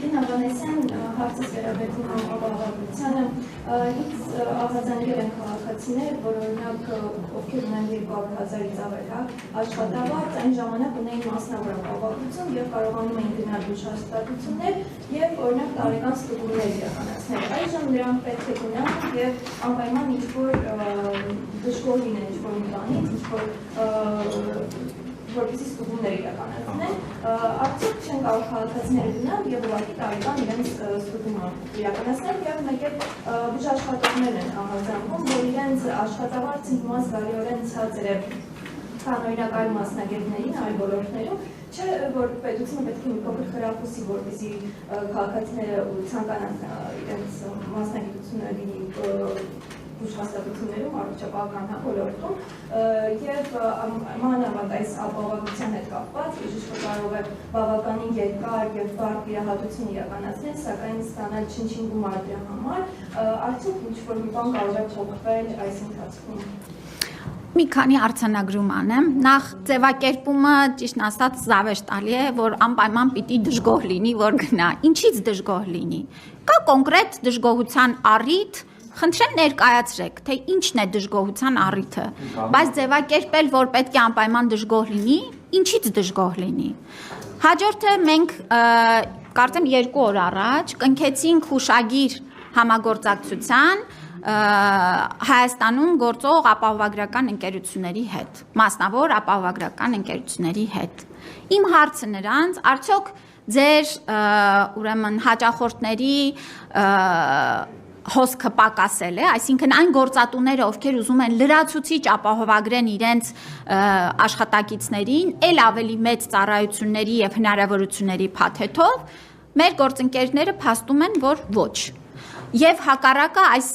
Տիկին Ավանեսյան հարցս վերաբերվում է ապահովագրությանը, ինձ ահազանգել են քաղաքացիներ, որ օրինակ ովքեր ունեն 200,000-ից ավել աշխատավարձ, այն ժամանակ ունեին մասնավոր ապահովագրություն եւ կարողանում էին գնալ դժվարստություններ եւ օրինակ տարեկան ստուգումներ իրականացնել։ Այժմ նրանք պետք է գնան եւ անպայման ինչ-որ դժգոհ լինեն ինչ-որ մի բանից, ինչ-որ որպեսզի ստուգումներ իրականացնեն, արդյոք չեն կարող քաղաքացիները գնալ եւ ուղղակի տարեկան իրենց ստուգումը իրականացնել եւ մեկ էլ բուժաշխատողներն են ահազանգում, որ իրենց աշխատավարձը հիմա զգալիորեն ցածր է, քան օրինակ այլ մասնագետներին, այլ ոլորտներում, չէ որ պետությունը պետք է մի փոքր խրախուսի, որպեսզի քաղաքացիները ցանկանան իրենց մասնագիտությունը լինի բուժհաստատություններում, առողջապահական ոլորտում եւ մանավանդ այս ապահովագրության հետ կապված բժիշկը կարող է բավականին երկար եւ բարդ վիրահատություն իրականացնել, սակայն ստանալ չնչին գումար դրա համար, արդյոք ինչ-որ մի բան կարող է փոխվել այս ընթացքում։ Մի քանի արձանագրում անեմ, նախ ձևակերպումը ճիշտն ասած զավեշտալի է, որ անպայման պիտի դժգոհ լինի, որ գնա։ Ինչից դժգոհ լինի։ Կա կոնկրետ դժգոհության առիթ, խնդրեմ ներկայացրեք, թե ինչն է դժգոհության առիթը, բայց ձևակերպել, որ պետք է անպայման դժգոհ լինի, ինչից դժգոհ լինի։ Հաջորդը մենք կարծեմ 2 օր առաջ կնքեցինք հուշագիր համագործակցության Հայաստանում գործող ապահովագրական ընկերությունների հետ, մասնավոր ապահովագրական ընկերությունների հետ։ Իմ հարցը նրանց, արդյոք ձեր ուրեմն հաճախորդների հոսքը պակասել է, այսինքն այն գործատուները, ովքեր ուզում են լրացուցիչ ապահովագրեն իրենց աշխատակիցներին, ել ավելի մեծ ծառայությունների եւ հնարավորությունների փաթեթով, մեր գործընկերները փաստում են, որ ոչ։ Եվ հակառակը այս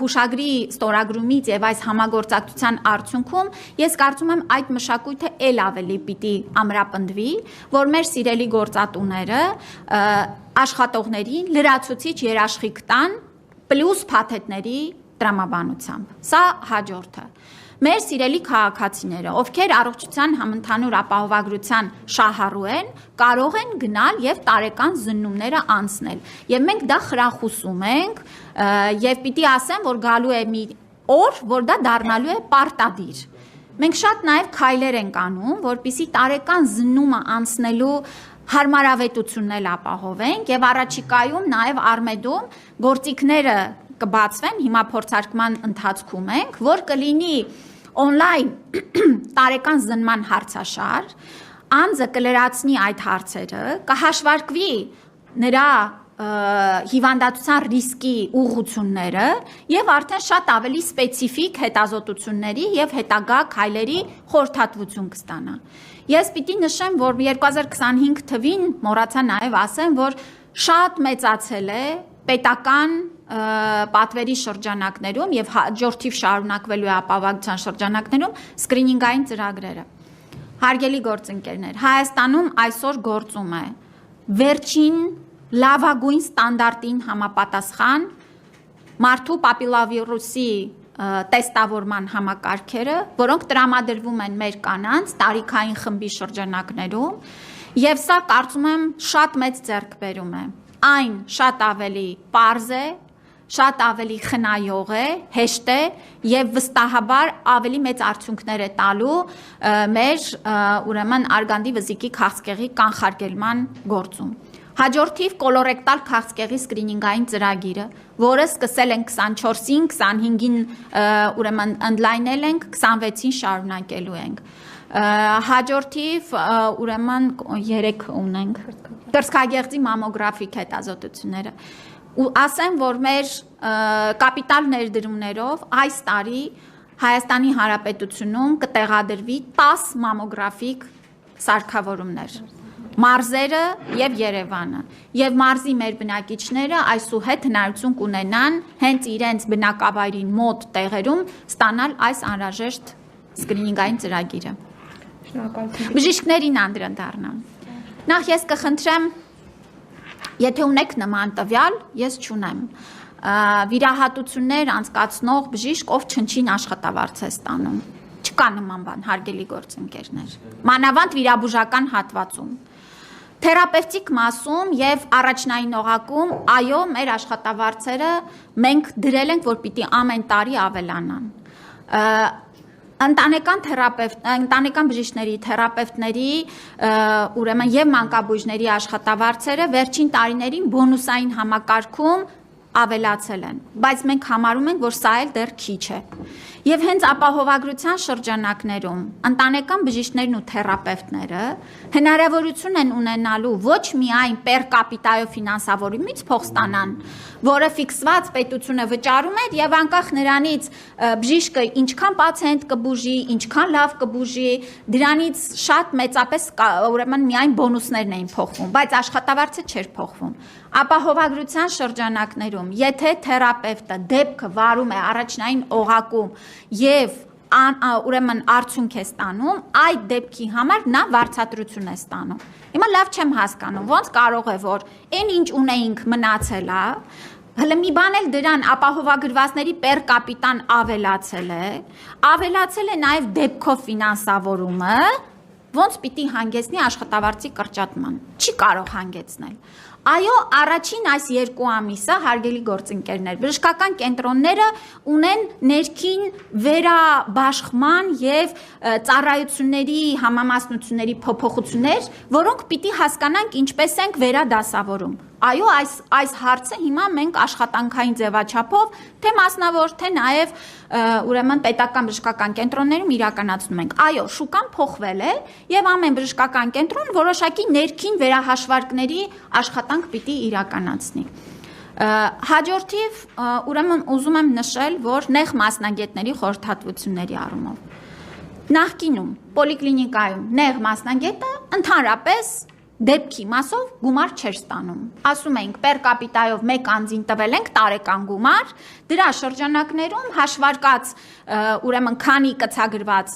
հուշագրի ստորագրումից եւ այս համագործակցության արդյունքում ես կարծում եմ այդ մշակույթը ել ավելի պիտի ամրապնդվի, որ մեր սիրելի գործատուները աշխատողներին լրացուցիչ երաշխիք տան պլյուս փաթեթների տրամաբանությամբ։ Սա հաջորդը։ Մեր սիրելի քաղաքացիները, ովքեր առողջության համընդհանուր ապահովագրության շահառու են, կարող են գնալ եւ տարեկան զննումները անցնել։ Եվ մենք դա խրախուսում ենք եւ պիտի ասեմ, որ գալու է մի օր, որ դա դառնալու է պարտադիր։ Մենք շատ նաեւ քայլեր ենք անում, որպեսզի տարեկան զննումը անցնելու հարմարավետությունն ապահովենք եւ առաջիկայում նաեւ Արմեդում գործիքները կբացվեն, հիմա փորձարկման ընթացքում ենք, որ կլինի on-line տարեկան զննման հարցաշար, անձը կլրացնի այդ հարցերը, կհաշվարկվի նրա հիվանդացության ռիսկի ուղղությունները եւ արդեն շատ ավելի սպეციფիկ հետազոտությունների եւ հետագա քայլերի խորհրդատվություն կստանա։ Ես պիտի նշեմ, որ 2025 թվին մոռացա նաեւ ասեմ, որ շատ մեծացել է պետական պատվերի շրջանակներում եւ հաջորդիվ շարունակվելու է ապահովագրության շրջանակներում սկրինինգային ծրագրերը։ Հարգելի գործընկերներ, Հայաստանում այսօր գործում է վերջին լավագույն ստանդարտին համապատասխան մարդու պապիլովիրուսի տեստավորման համակարգերը, որոնք տրամադրվում են մեր կանանց տարիքային խմբի շրջանակներում, եւ սա կարծում եմ շատ մեծ ձեռքբերում է։ Այն շատ ավելի պարզ է, շատ ավելի խնայող է, հեշտ է եւ վստահաբար ավելի մեծ արդյունքներ է տալու մեր ուրեմն արգանդի վզիկի քաղցկեղի կանխարգելման գործում։ Հաջորդիվ կոլորեկտալ քաղցկեղի սկրինինգային ծրագիրը, որը սկսել ենք 24-ին, 25-ին ուրեմն ընդլայնել ենք, 26-ին շարունակելու ենք։ Հաջորդիվ ուրեմն 3 ունենք կրծքագեղձի մամոգրաֆիկ հետազոտությունները։ Ու ասեմ, որ մեր կապիտալ ներդրումներով այս տարի Հայաստանի Հանրապետությունում կտեղադրվի 10 մամոգրաֆիկ սարքավորումներ։ Մարզերը եւ Երևանը եւ մարզի մեր բնակիչները այսուհետ հնարություն կունենան հենց իրենց բնակավայրին մոտ տեղերում ստանալ այս անհրաժեշտ սկրինինգային ծրագիրը։ Շնորհակալություն։ Բժիշկներին անդրադառնամ։ Նախ ես կխնդրեմ, եթե ունեք նման տվյալ, ես չունեմ։ Վիրահատություններ անցկացնող բժիշկ, ով չնչին աշխատավարձ է ստանում։ Չկա նման բան, հարգելի գործընկերներ։ Մանավանդ վիրաբուժական հատվածում։ Թերապևտիկ մասում եւ առաջնային օղակում, այո, մեր աշխատավարձերը մենք դրել ենք, որ պիտի ամեն տարի ավելանան։ Ընտանեկան բժիշկների, թերապևտների, ուրեմն եւ մանկաբույժների աշխատավարձերը վերջին տարիներին բոնուսային համակարգում ավելացել են, բայց մենք համարում ենք, որ սա էլ դեռ քիչ է։ Եվ հենց ապահովագրության շրջանակներում ընտանեկան բժիշկներն ու թերապևտները հնարավորություն են ունենալու ոչ միայն պեր կապիտայով ֆինանսավորումից փող ստանան, որը ֆիքսված պետությունը վճարում է եւ անկախ նրանից բժիշկը ինչքան պացիենտ կբուժի, ինչքան լավ կբուժի, դրանից շատ մեծապես ուրեմն միայն բոնուսներն էին փոխվում, բայց աշխատավարձը չէր փոխվում։ Ապահովագրության շրջանակներում, եթե թերապևտը դեպքը վարում է առաջնային օղակում եւ ուրեմն արդյունք է ստանում, այդ դեպքի համար նա վարձատրություն է ստանում։ Հիմա լավ չեմ հասկանում, ոնց կարող է որ այն ինչ ունեինք մնացել է, հələ մի բան էլ դրան ապահովագրվածների պեր կապիտան ավելացել է նաև դեպքով ֆինանսավորումը, ոնց պիտի հանգեցնի աշխատավարձի կրճատման։ Չի կարող հանգեցնել։ Այո, առաջին այս 2 ամիսը հարգելի գործընկերներ, բժշկական կենտրոնները ունեն ներքին վերաբաշխման եւ ծառայությունների համամասնությունների փոփոխություններ, որոնք պիտի հասկանանք ինչպես ենք վերադասավորում։ Այո, այս հարցը հիմա մենք աշխատանքային ձևաչափով թե մասնավոր, թե նաև ուրեմն պետական բժշկական կենտրոններում իրականացնում ենք։ Այո, շուկան փոխվել է եւ ամեն բժշկական կենտրոն որոշակի ներքին վերահաշվարկների աշխատանք պիտի իրականացնի։ Հաջորդիվ, ուրեմն ուզում եմ նշել, որ նեղ մասնագետների խորհրդատվությունների առումով նախկինում պոլիկլինիկայում նեղ մասնագետը ընդհանրապես դեպքի մասով գումար չէր ստանում։ Ասում էինք պեր կապիտայով մեկ անձին տվել ենք տարեկան գումար, դրա շրջանակներում հաշվարկած ուրեմն քանի կցագրված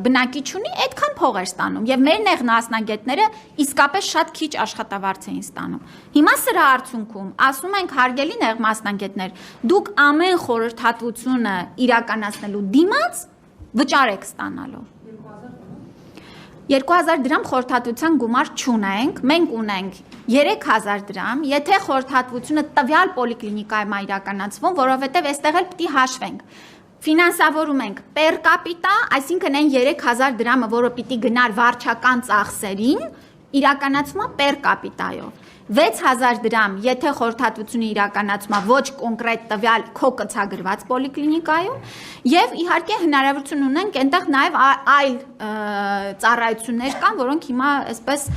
բնակիչ ունի, այդքան փող էր ստանում եւ մեր նեղ մասնագետները իսկապես շատ քիչ աշխատավարձ էին ստանում։ Հիմա սրա արդյունքում ասում ենք հարգելի նեղ մասնագետներ, դուք ամեն խորհրդատվությունը իրականացնելու դիմաց վճար եք ստանալու։ 2000 դրամ խորհրդատվության գումար չունենք, մենք ունենք 3000 դրամ, եթե խորհրդատվությունը տվյալ պոլիկլինիկայում է իրականացվում, որովհետև այստեղ էլ պիտի հաշվենք։ Ֆինանսավորում ենք պեր կապիտա, այսինքն այն 3000 դրամը, որը պիտի գնար վարչական ծախսերին, իրականացվում է պեր կապիտայով։ 6000 դրամ, եթե խորհրդատվությունը իրականացվում է ոչ կոնկրետ տվյալ քո կցագրված պոլիկլինիկայում, եւ իհարկե հնարավորություն ունենք այնտեղ նաեւ այլ ծառայություններ կան, որոնք հիմա այսպես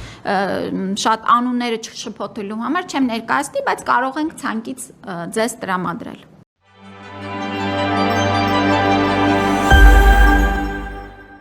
շատ անունները չշփոթելու համար չեմ ներկայացնի, բայց կարող ենք ցանկից ձեզ տրամադրել։